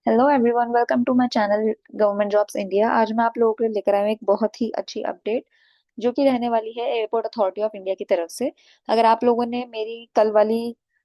Hello everyone, welcome to my channel government jobs India. आज मैं आप लोगों के लिए लेकर आया हूँ एक बहुत ही अच्छी अपडेट जो कि रहने वाली है एयरपोर्ट अथॉरिटी ऑफ इंडिया की तरफ से। अगर आप लोगों ने मेरी कल वाली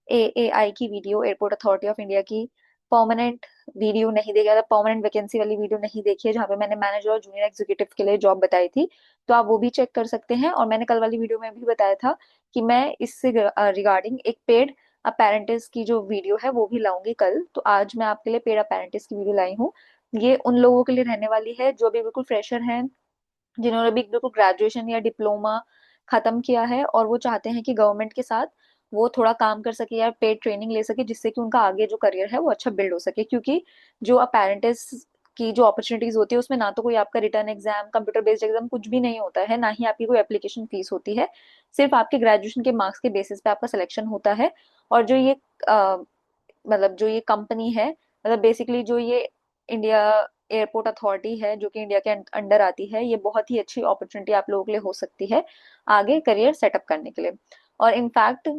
एएआई की video, airport authority of India की परमानेंट वीडियो नहीं देखी, मतलब परमानेंट वैकेंसी वाली वीडियो नहीं देखी है, जहाँ पे मैंने मैनेजर और जूनियर एग्जीक्यूटिव के लिए जॉब बताई थी, तो आप वो भी चेक कर सकते हैं। और मैंने कल वाली वीडियो में भी बताया था कि मैं इससे रिगार्डिंग एक पेड अपेरेंटिस की जो वीडियो है वो भी लाऊंगी कल। तो आज मैं आपके लिए पेड अपेरेंटिस की वीडियो लाई हूँ। ये उन लोगों के लिए रहने वाली है जो अभी बिल्कुल फ्रेशर हैं, जिन्होंने भी बिल्कुल ग्रेजुएशन या डिप्लोमा खत्म किया है और वो चाहते हैं कि गवर्नमेंट के साथ वो थोड़ा काम कर सके या पेड ट्रेनिंग ले सके, जिससे कि उनका आगे जो करियर है वो अच्छा बिल्ड हो सके। क्योंकि जो अपेरेंटिस की जो अपॉर्चुनिटीज होती है उसमें ना तो कोई आपका return exam, computer based exam कुछ भी नहीं होता है, ना ही आपकी कोई एप्लीकेशन फीस होती है। सिर्फ आपके ग्रेजुएशन के मार्क्स के बेसिस पे आपका सिलेक्शन होता है। और जो ये अ, मतलब जो ये कंपनी है, मतलब बेसिकली जो ये इंडिया एयरपोर्ट अथॉरिटी है जो कि इंडिया के अंडर आती है, ये बहुत ही अच्छी अपॉर्चुनिटी आप लोगों के लिए हो सकती है आगे करियर सेटअप करने के लिए। और इनफैक्ट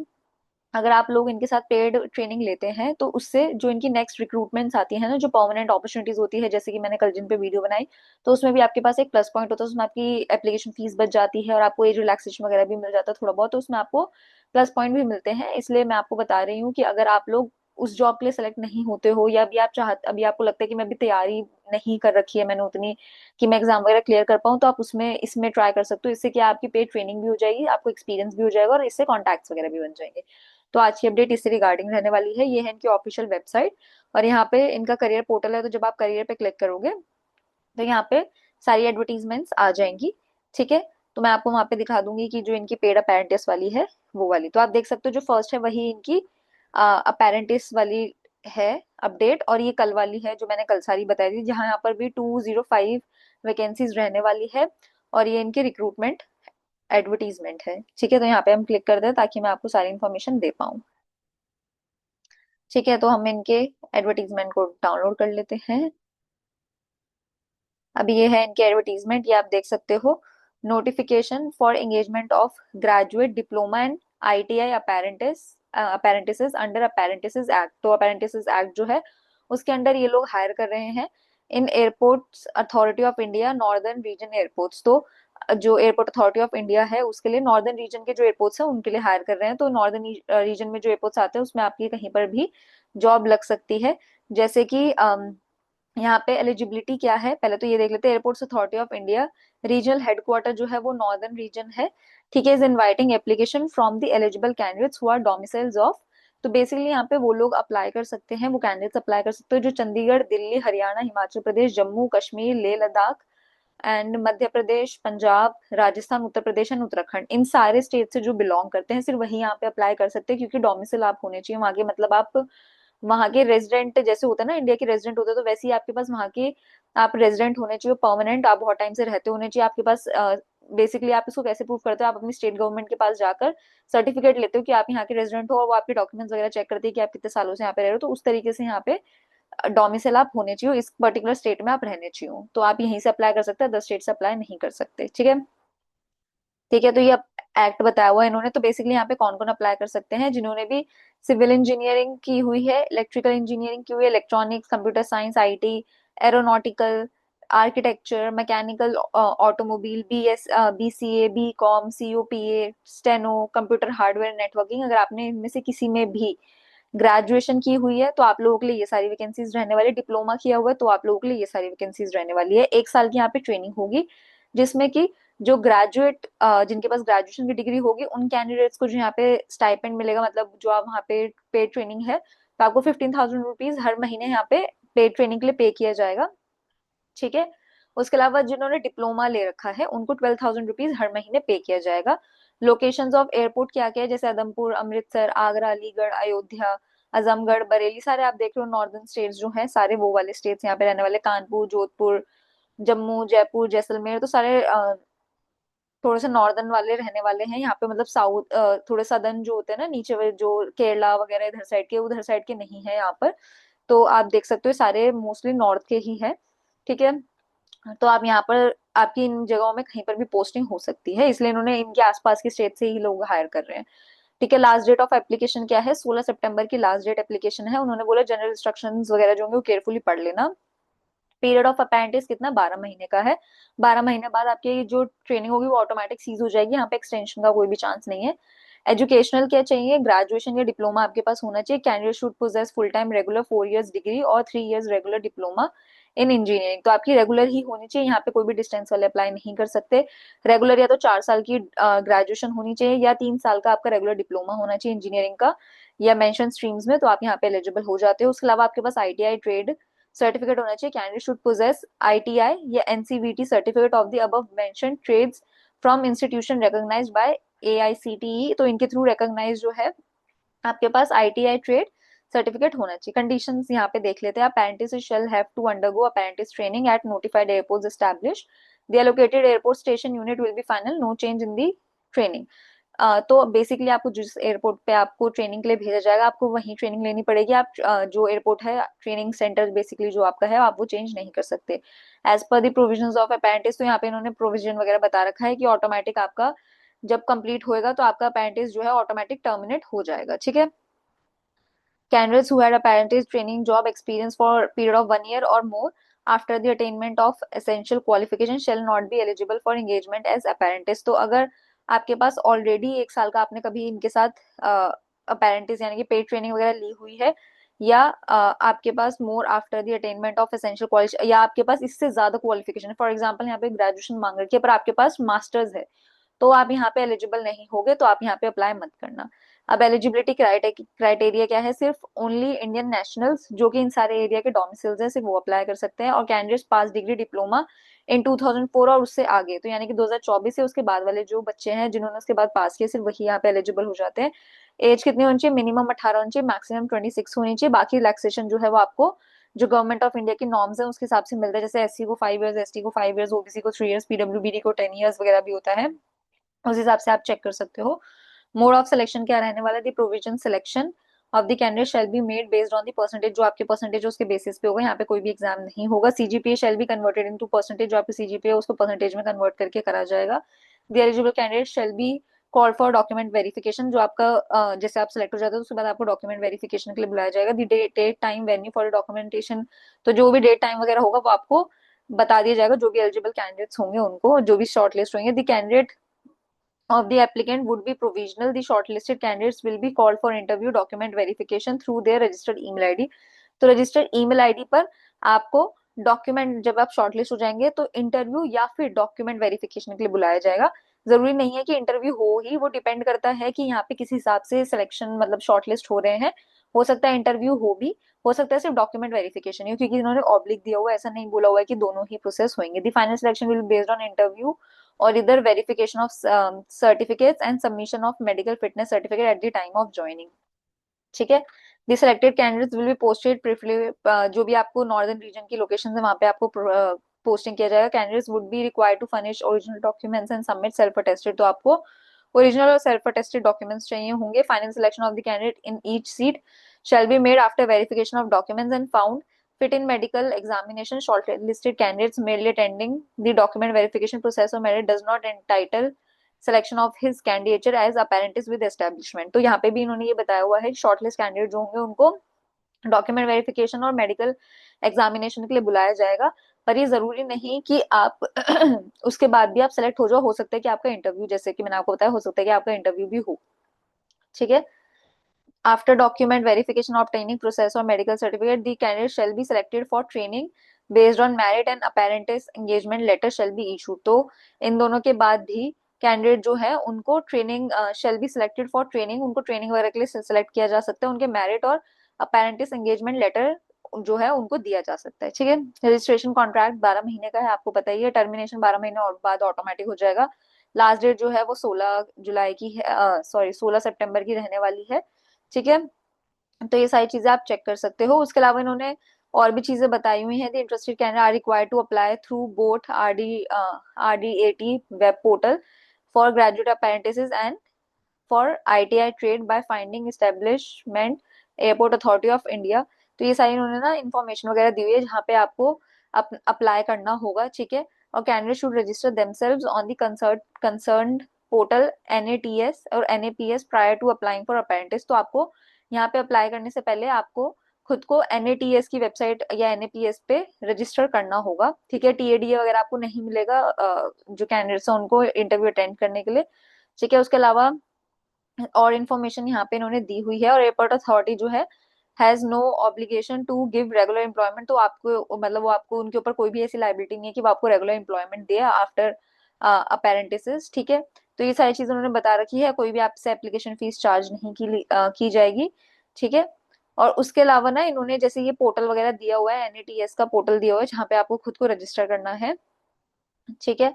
अगर आप लोग इनके साथ पेड ट्रेनिंग लेते हैं तो उससे जो इनकी नेक्स्ट रिक्रूटमेंट्स आती है ना, जो परमानेंट अपॉर्चुनिटीज होती है, जैसे कि मैंने कल जिन पे वीडियो बनाई, तो उसमें भी आपके पास एक प्लस पॉइंट होता है, उसमें आपकी एप्लीकेशन फीस बच जाती है और आपको एज रिलैक्सेशन वगैरह भी मिल जाता है थोड़ा बहुत, तो उसमें आपको प्लस पॉइंट भी मिलते हैं। इसलिए मैं आपको बता रही हूँ कि अगर आप लोग उस जॉब के लिए सेलेक्ट नहीं होते हो, या अभी आपको लगता है कि मैं अभी तैयारी नहीं कर रखी है मैंने उतनी कि मैं एग्जाम वगैरह क्लियर कर पाऊँ, तो आप उसमें इसमें ट्राई कर सकते हो। इससे क्या आपकी पेड ट्रेनिंग भी हो जाएगी, आपको एक्सपीरियंस भी हो जाएगा और इससे कॉन्टैक्ट्स वगैरह भी बन जाएंगे। तो आज की अपडेट इससे रिगार्डिंग रहने वाली है। ये है इनकी ऑफिशियल वेबसाइट और यहाँ पे इनका करियर पोर्टल है। तो जब आप करियर पे क्लिक करोगे तो यहाँ पे सारी एडवर्टीजमेंट्स आ जाएंगी। ठीक है, तो मैं आपको वहां पे दिखा दूंगी कि जो इनकी पेड अपेरेंटिस वाली है वो वाली, तो आप देख सकते हो जो फर्स्ट है वही इनकी अपेरेंटिस वाली है अपडेट, और ये कल वाली है जो मैंने कल सारी बताई थी, जहाँ यहाँ पर भी 205 वैकेंसीज रहने वाली है। और ये इनकी रिक्रूटमेंट एडवर्टीजमेंट है। ठीक है, तो यहाँ पे हम क्लिक कर दें ताकि मैं आपको सारी इन्फॉर्मेशन दे पाऊँ। ठीक है, तो हम इनके एडवर्टीजमेंट को डाउनलोड कर लेते हैं। अभी ये है इनके एडवर्टीजमेंट, ये आप देख सकते हो। Notification for engagement of graduate diploma and ITI apprentices under apprentices act. तो अपेरेंटिसेस एक्ट जो है उसके अंडर ये लोग हायर कर रहे हैं in airports authority of India northern region airports. तो जो एयरपोर्ट अथॉरिटी ऑफ इंडिया है उसके लिए नॉर्दर्न रीजन के जो एयरपोर्ट्स हैं उनके लिए हायर कर रहे हैं। तो नॉर्दर्न रीजन में जो एयरपोर्ट्स आते हैं उसमें आपकी कहीं पर भी जॉब लग सकती है। जैसे कि यहाँ पे एलिजिबिलिटी क्या है, पहले तो ये देख लेते हैं। Airports authority of India regional headquarter जो है वो नॉर्दर्न रीजन है। ठीक है, is inviting application from the eligible candidates who are domiciles of. तो बेसिकली यहाँ पे वो लोग अप्लाई कर सकते हैं, वो कैंडिडेट्स अप्लाई कर सकते हैं जो चंडीगढ़, दिल्ली, हरियाणा, हिमाचल प्रदेश, जम्मू कश्मीर, लेह लद्दाख एंड मध्य प्रदेश, पंजाब, राजस्थान, उत्तर प्रदेश एंड उत्तराखंड, इन सारे स्टेट से जो बिलोंग करते हैं सिर्फ वही यहाँ पे अप्लाई कर सकते हैं। क्योंकि डोमिसाइल आप होने चाहिए वहां के, मतलब आप वहां के रेजिडेंट, जैसे होता है ना इंडिया के रेजिडेंट होते हैं, तो वैसे ही आपके पास वहां के आप रेजिडेंट होने चाहिए, परमानेंट, आप बहुत टाइम से रहते होने चाहिए आपके पास। बेसिकली आप इसको कैसे प्रूव करते हो, आप अपनी स्टेट गवर्नमेंट के पास जाकर सर्टिफिकेट लेते हो कि आप यहाँ के रेजिडेंट हो, और वो आपके डॉक्यूमेंट्स वगैरह चेक करते हैं कि आप कितने सालों से यहाँ पे रह रहे हो। तो उस तरीके से यहाँ पे डोमिसाइल आप होने चाहिए, इस पर्टिकुलर स्टेट में आप रहने चाहिए, तो आप यहीं से अप्लाई कर सकते हैं, 10 स्टेट से अप्लाई नहीं कर सकते। ठीक है। ठीक है, तो ये एक्ट बताया हुआ है इन्होंने। तो बेसिकली यहाँ पे कौन कौन अप्लाई कर सकते हैं, जिन्होंने भी सिविल इंजीनियरिंग की हुई है, इलेक्ट्रिकल इंजीनियरिंग की हुई है, electronics, computer science, IT, aeronautical, architecture, mechanical, automobile, BCA, BCom, COPA, steno, computer hardware, networking, अगर आपने इनमें से किसी में भी ग्रेजुएशन की हुई है तो आप लोगों के लिए ये सारी वैकेंसीज रहने वाली है। डिप्लोमा किया हुआ है तो आप लोगों के लिए ये सारी वैकेंसीज रहने वाली है। 1 साल की यहाँ पे ट्रेनिंग होगी, जिसमें कि जो ग्रेजुएट, जिनके पास ग्रेजुएशन की डिग्री होगी उन कैंडिडेट्स को जो यहाँ पे स्टाइपेंड मिलेगा, मतलब जो आप वहाँ पे पेड ट्रेनिंग है तो आपको 15,000 रुपीज हर महीने यहाँ पे पेड ट्रेनिंग के लिए पे किया जाएगा। ठीक है, उसके अलावा जिन्होंने डिप्लोमा ले रखा है उनको 12,000 रुपीज हर महीने पे किया जाएगा। लोकेशंस ऑफ एयरपोर्ट क्या क्या है, जैसे उधमपुर, अमृतसर, आगरा, अलीगढ़, अयोध्या, आजमगढ़, बरेली, सारे आप देख रहे हो नॉर्दर्न स्टेट्स जो हैं, सारे वो वाले स्टेट्स यहाँ पे रहने वाले। कानपुर, जोधपुर, जम्मू, जयपुर, जैसलमेर, तो सारे थोड़े से नॉर्दर्न वाले रहने वाले हैं यहाँ पे। मतलब साउथ, थोड़े सदर्न जो होते हैं ना नीचे वाले, जो केरला वगैरह इधर साइड के, उधर साइड के नहीं है यहाँ पर। तो आप देख सकते हो सारे मोस्टली नॉर्थ के ही हैं। ठीक है, तो आप यहाँ पर आपकी इन जगहों में कहीं पर भी पोस्टिंग हो सकती है, इसलिए इन्होंने इनके आसपास के स्टेट से ही लोग हायर कर रहे हैं। ठीक है। लास्ट डेट ऑफ एप्लीकेशन क्या है, 16 सितंबर की लास्ट डेट एप्लीकेशन है। उन्होंने बोला जनरल इंस्ट्रक्शंस वगैरह जो होंगे वो केयरफुली पढ़ लेना। पीरियड ऑफ अपेरेंटिस कितना, 12 महीने का है। 12 महीने बाद आपकी जो ट्रेनिंग होगी वो ऑटोमेटिक सीज हो जाएगी, यहाँ पे एक्सटेंशन का कोई भी चांस नहीं है। एजुकेशनल क्या चाहिए, ग्रेजुएशन या डिप्लोमा आपके पास होना चाहिए। Candidate should possess full time regular 4 years degree और 3 years regular diploma in engineering. तो आपकी रेगुलर ही होनी चाहिए, यहाँ पे कोई भी डिस्टेंस वाले अप्लाई नहीं कर सकते। रेगुलर या तो 4 साल की ग्रेजुएशन होनी चाहिए या 3 साल का आपका रेगुलर डिप्लोमा होना चाहिए इंजीनियरिंग का या मेंशन स्ट्रीम्स में, तो आप यहाँ पे एलिजिबल हो जाते हो। उसके अलावा आपके पास आईटीआई ट्रेड सर्टिफिकेट होना चाहिए। कैंडिडेट शुड पोजेस आईटीआई या NCVT certificate of the above mentioned trades from institution recognised by AICTE. तो इनके थ्रू रिकॉग्नाइज जो है आपके पास आईटीआई ट्रेड सर्टिफिकेट होना चाहिए। कंडीशंस यहाँ पे देख लेते हैं। Apprentice shall have to undergo apprentice training at notified airports established. The allocated airport station unit will be final, no change in the training. तो बेसिकली आपको जिस एयरपोर्ट पे आपको ट्रेनिंग के लिए भेजा जाएगा आपको वहीं ट्रेनिंग लेनी पड़ेगी। आप जो एयरपोर्ट है ट्रेनिंग सेंटर बेसिकली जो आपका है आप वो चेंज नहीं कर सकते as per the provisions of अपेरेंटिस। तो यहाँ पे इन्होंने प्रोविजन वगैरह बता रखा है कि ऑटोमेटिक आपका जब कंप्लीट होएगा तो आपका अपेरेंटिस जो है ऑटोमेटिक टर्मिनेट हो जाएगा। ठीक है। Candidates who had apprentice training job experience for a period of 1 year or more after the attainment of essential qualification shall not be eligible for engagement as apprentice। तो अगर आपके पास ऑलरेडी 1 साल का आपने कभी इनके साथ अपेरेंटिस यानी कि पेड ट्रेनिंग वगैरह ली हुई है या आपके पास more after the attainment of essential qualification या आपके पास इससे ज्यादा क्वालिफिकेशन है, फॉर एग्जांपल यहाँ पे ग्रेजुएशन मांग रखी है पर आपके पास मास्टर्स है, तो आप यहाँ पे एलिजिबल नहीं होगे, तो आप यहाँ पे अप्लाई मत करना। अब एलिजिबिलिटी क्राइटेरिया क्या है, सिर्फ ओनली इंडियन नेशनल्स जो कि इन सारे एरिया के डोमिसाइल्स हैं सिर्फ वो अप्लाई कर सकते हैं, और candidates pass degree diploma in 2004 और उससे आगे, तो यानी कि 2024 से उसके बाद वाले जो बच्चे हैं जिन्होंने उसके बाद पास किया सिर्फ वही यहाँ पे एलिजिबल हो जाते हैं। एज कितनी होनी चाहिए, मिनिमम 18 होनी चाहिए, मैक्सिमम 26 होनी चाहिए। बाकी रिलैक्सेशन जो है वो आपको जो गवर्नमेंट ऑफ इंडिया की नॉर्म्स है उसके हिसाब से मिलता है, जैसे एससी को 5 इयर्स, एसटी को 5 इयर्स, ओबीसी को 3 इयर्स, पीडब्ल्यूबीडी को 10 इयर्स वगैरह भी होता है, उस हिसाब से आप चेक कर सकते हो। मोड ऑफ सिलेक्शन क्या रहने वाला है, the provision selection of the candidate shall be made based on the percentage, जो आपके परसेंटेज उसके बेसिस पे होगा, यहाँ पे कोई भी एग्जाम नहीं होगा। CGPA shall be converted into percentage, जो आपके सीजीपीए उसको परसेंटेज में कन्वर्ट करके करा जाएगा। The eligible candidate shall be call for document verification, जो आपका जैसे आप सिलेक्ट हो जाते हो उसके बाद आपको डॉक्यूमेंट वेरिफिकेशन के लिए बुलाया जाएगा। The date time venue for documentation, तो जो भी डेट टाइम वगैरह होगा वो आपको बता दिया जाएगा, जो भी एलिजिबल कैंडिडेट्स होंगे उनको, जो भी शॉर्ट लिस्ट होंगे। The candidate of the applicant would be provisional. The shortlisted candidates will be called for interview document verification through their registered email ID। तो रजिस्टर्ड ईमेल आईडी पर आपको डॉक्यूमेंट, जब आप शॉर्टलिस्ट हो जाएंगे तो इंटरव्यू या फिर डॉक्यूमेंट वेरिफिकेशन के लिए बुलाया जाएगा। जरूरी नहीं है कि इंटरव्यू हो ही, वो डिपेंड करता है कि यहाँ पे किस हिसाब से सिलेक्शन मतलब शॉर्टलिस्ट हो रहे हैं। हो सकता है इंटरव्यू हो भी, हो सकता है सिर्फ डॉक्यूमेंट वेरिफिकेशन ही, क्योंकि इन्होंने ऑब्लिक दिया हुआ है, ऐसा नहीं बोला हुआ है कि दोनों ही प्रोसेस होंगे। The final selection will based on interview और इधर verification of certificates and submission of medical fitness certificate at the time of joining. ठीक है। The selected candidates will be posted preferably, जो भी आपको नॉर्दर्न रीजन की location है वहां पे आपको पोस्टिंग किया जाएगा। Candidates would be required to furnish original documents and submit self attested, तो आपको ओरिजिनल और सेल्फ अटेस्टेड डॉक्यूमेंट्स चाहिए होंगे। Final selection of the candidate in each seat shall be made after verification of documents and found fit in medical examination. Shortlisted candidates merely attending the document verification process or merit does not entitle selection of his candidature as apprentice with establishment। तो यहाँ पे भी इन्होंने ये बताया हुआ है shortlist candidate जो होंगे उनको डॉक्यूमेंट वेरिफिकेशन और मेडिकल एग्जामिनेशन के लिए बुलाया जाएगा, पर ये जरूरी नहीं कि आप उसके बाद भी आप सेलेक्ट हो जाओ, हो सकता है कि आपका इंटरव्यू, जैसे कि मैंने आपको बताया, हो सकता है कि आपका इंटरव्यू भी हो। ठीक है। After document verification obtaining process or medical certificate, the candidate shall be selected for training based on merit and apprentice engagement letter shall be issued। तो इन दोनों के बाद भी कैंडिडेट जो है उनको training shall be selected for training, उनको training वगैरह के लिए सिलेक्ट किया जा सकता है, उनके मेरिट और अपेरेंटिस एंगेजमेंट लेटर जो है उनको दिया जा सकता है। ठीक है। रजिस्ट्रेशन कॉन्ट्रैक्ट 12 महीने का है, आपको पता ही है। टर्मिनेशन 12 महीने और बाद ऑटोमेटिक हो जाएगा। लास्ट डेट जो है वो 16 जुलाई की है, सॉरी 16 सितंबर की रहने वाली है। ठीक है। तो ये सारी चीजें आप चेक कर सकते हो। उसके अलावा इन्होंने और भी चीजें बताई हुई हैं। The interested candidate are required to apply through both RDAT web portal for graduate apprentices and for ITI trade by finding establishment airport authority of India. तो ये सारी इन्होंने ना इन्फॉर्मेशन वगैरह दी हुई है जहाँ पे आपको अप्लाई करना होगा। ठीक है। और candidate should register themselves on the concerned portal NATS और NAPS prior to applying for apprentice. तो आपको यहाँ पे अप्लाई करने से पहले आपको खुद को NATS की वेबसाइट या NAPS पे रजिस्टर करना होगा, ठीक है। TADA वगैरह आपको नहीं मिलेगा जो कैंडिडेट्स हैं उनको इंटरव्यू अटेंड करने के लिए, ठीक है। उसके अलावा और इन्फॉर्मेशन यहाँ पे इन्होंने दी हुई है। और एयरपोर्ट अथॉरिटी जो है has no obligation to give regular employment, तो आपको मतलब वो आपको उनके ऊपर कोई भी ऐसी लाइबिलिटी नहीं है कि वो आपको रेगुलर एम्प्लॉयमेंट दे आफ्टर अपेरेंटिस, ठीक है। तो ये सारी चीजें उन्होंने बता रखी है। कोई भी आपसे एप्लीकेशन फीस चार्ज नहीं की जाएगी, ठीक है। और उसके अलावा ना इन्होंने जैसे ये पोर्टल वगैरह दिया हुआ है, NATS का पोर्टल दिया हुआ है जहाँ पे आपको खुद को रजिस्टर करना है, ठीक है।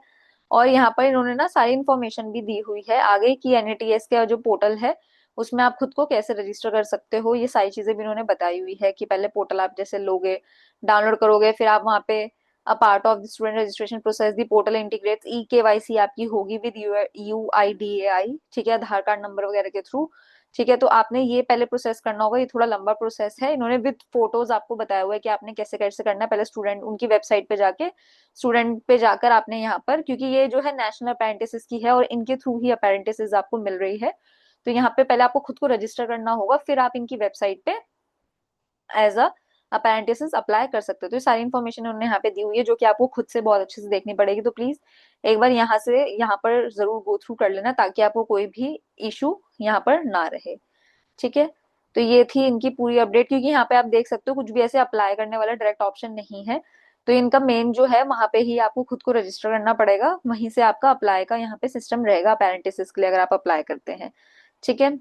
और यहाँ पर इन्होंने ना सारी इन्फॉर्मेशन भी दी हुई है आगे की NATS का जो पोर्टल है उसमें आप खुद को कैसे रजिस्टर कर सकते हो, ये सारी चीजें भी इन्होंने बताई हुई है कि पहले पोर्टल आप जैसे लोगे, डाउनलोड करोगे, फिर आप वहाँ पे a part of the student registration process the portal integrates KYC आपकी होगी विद UIDAI, ठीक है, आधार कार्ड नंबर वगैरह के थ्रू, ठीक है। तो आपने ये पहले प्रोसेस करना होगा, ये थोड़ा लंबा प्रोसेस है। इन्होंने विद फोटोज आपको बताया हुआ है कि आपने कैसे कैसे करना है। पहले स्टूडेंट उनकी वेबसाइट पे जाके स्टूडेंट पे जाकर आपने यहाँ पर, क्योंकि ये जो है नेशनल अपेरेंटिस की है और इनके थ्रू ही अपेरेंटिस आपको मिल रही है, तो यहाँ पे पहले आपको खुद को रजिस्टर करना होगा, फिर आप इनकी वेबसाइट पे एज अ अपेरेंटिस अप्लाई कर सकते हो। तो ये सारी इन्फॉर्मेशन उन्होंने यहाँ पे दी हुई है जो कि आपको खुद से बहुत अच्छे से देखनी पड़ेगी। तो प्लीज एक बार यहाँ से यहाँ पर जरूर गो थ्रू कर लेना ताकि आपको कोई भी इशू यहाँ पर ना रहे, ठीक है। तो ये थी इनकी पूरी अपडेट, क्योंकि यहाँ पे आप देख सकते हो कुछ भी ऐसे अप्लाई करने वाला डायरेक्ट ऑप्शन नहीं है। तो इनका मेन जो है वहां पे ही आपको खुद को रजिस्टर करना पड़ेगा, वहीं से आपका अप्लाई का यहाँ पे सिस्टम रहेगा अपेरेंटिस के लिए अगर आप अप्लाई करते हैं, ठीक है।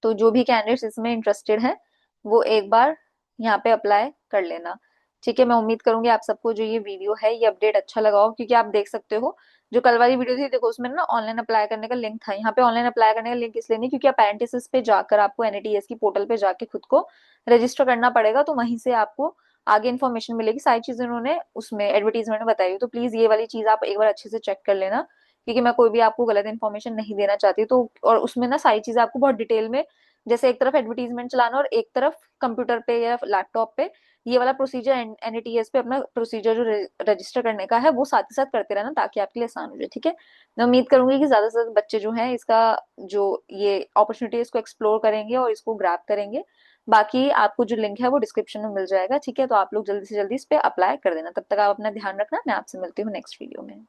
तो जो भी कैंडिडेट्स इसमें इंटरेस्टेड हैं वो एक बार यहाँ पे अप्लाई कर लेना, ठीक है। मैं उम्मीद करूंगी आप सबको जो ये वीडियो है ये अपडेट अच्छा लगा हो, क्योंकि आप देख सकते हो जो कल वाली वीडियो थी देखो उसमें ना ऑनलाइन अप्लाई करने का लिंक था, यहाँ पे ऑनलाइन अप्लाई करने का लिंक इसलिए नहीं क्योंकि अपेरेंटिस पे जाकर आपको NATS की पोर्टल पे जाके खुद को रजिस्टर करना पड़ेगा, तो वहीं से आपको आगे इन्फॉर्मेशन मिलेगी। सारी चीजें उन्होंने उसमें एडवर्टीजमेंट में बताई हुई, तो प्लीज ये वाली चीज आप एक बार अच्छे से चेक कर लेना, क्योंकि मैं कोई भी आपको गलत इन्फॉर्मेशन नहीं देना चाहती। तो और उसमें ना सारी चीजें आपको बहुत डिटेल में, जैसे एक तरफ एडवर्टीजमेंट चलाना और एक तरफ कंप्यूटर पे या लैपटॉप पे ये वाला प्रोसीजर NATS पे अपना प्रोसीजर जो रजिस्टर करने का है वो साथ ही साथ करते रहना ताकि आपके लिए आसान हो जाए, ठीक है। मैं उम्मीद करूंगी कि ज्यादा से ज्यादा बच्चे जो हैं इसका जो ये अपॉर्चुनिटी है इसको एक्सप्लोर करेंगे और इसको ग्रैब करेंगे। बाकी आपको जो लिंक है वो डिस्क्रिप्शन में मिल जाएगा, ठीक है। तो आप लोग जल्दी से जल्दी इस पे अप्लाई कर देना। तब तक आप अपना ध्यान रखना, मैं आपसे मिलती हूँ नेक्स्ट वीडियो में।